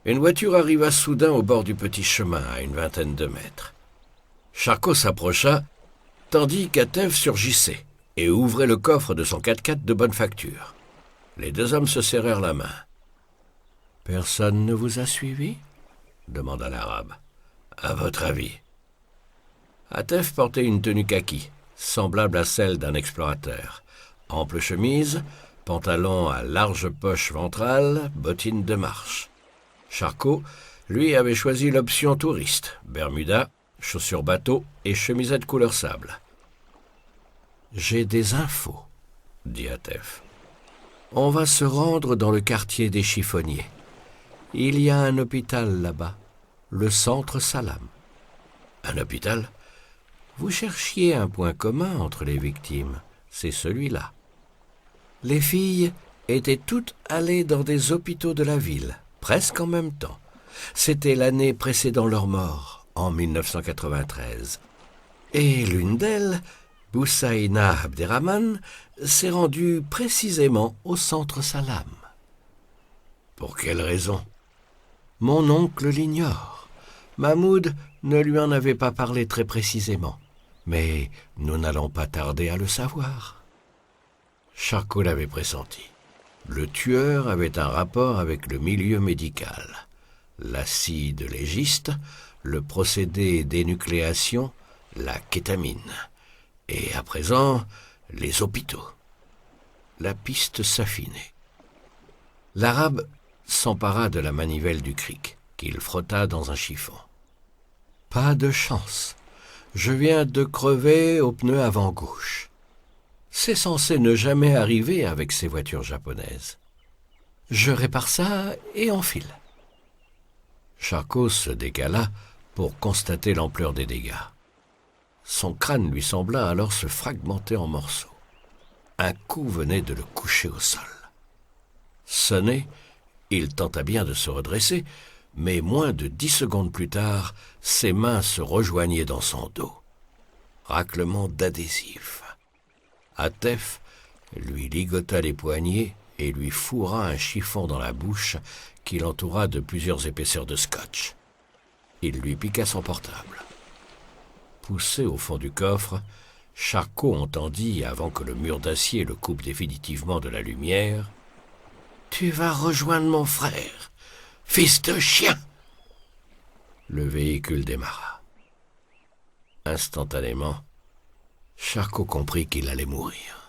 Une voiture arriva soudain au bord du petit chemin, à une vingtaine de mètres. Charcot s'approcha, tandis qu'Atef surgissait et ouvrait le coffre de son 4x4 de bonne facture. Les deux hommes se serrèrent la main. « Personne ne vous a suivi ?» demanda l'arabe. « À votre avis ?» Atef portait une tenue kaki, semblable à celle d'un explorateur. Ample chemise, pantalon à large poche ventrale, bottines de marche. Charcot, lui, avait choisi l'option touriste, bermuda, chaussures bateau et chemisette couleur sable. « J'ai des infos, » dit Atef. « On va se rendre dans le quartier des chiffonniers. Il y a un hôpital là-bas, le centre Salam. »« Un hôpital ?» Vous cherchiez un point commun entre les victimes, c'est celui-là. Les filles étaient toutes allées dans des hôpitaux de la ville, presque en même temps. C'était l'année précédant leur mort, en 1993. Et l'une d'elles, Boussaïna Abderrahman, s'est rendue précisément au centre Salam. Pour quelle raison? Mon oncle l'ignore. Mahmoud ne lui en avait pas parlé très précisément. Mais nous n'allons pas tarder à le savoir. Charcot l'avait pressenti. Le tueur avait un rapport avec le milieu médical. L'acide légiste, le procédé d'énucléation, la kétamine. Et à présent, les hôpitaux. La piste s'affinait. L'arabe s'empara de la manivelle du cric, qu'il frotta dans un chiffon. Pas de chance. Je viens de crever au pneu avant gauche. C'est censé ne jamais arriver avec ces voitures japonaises. Je répare ça et enfile. Charcot se décala pour constater l'ampleur des dégâts. Son crâne lui sembla alors se fragmenter en morceaux. Un coup venait de le coucher au sol. Sonné, il tenta bien de se redresser, mais moins de 10 secondes plus tard, ses mains se rejoignaient dans son dos. Raclement d'adhésif. Atef lui ligota les poignets et lui fourra un chiffon dans la bouche qu'il entoura de plusieurs épaisseurs de scotch. Il lui piqua son portable. Poussé au fond du coffre, Charcot entendit, avant que le mur d'acier le coupe définitivement de la lumière, « Tu vas rejoindre mon frère, fils de chien !» Le véhicule démarra. Instantanément, Charcot comprit qu'il allait mourir.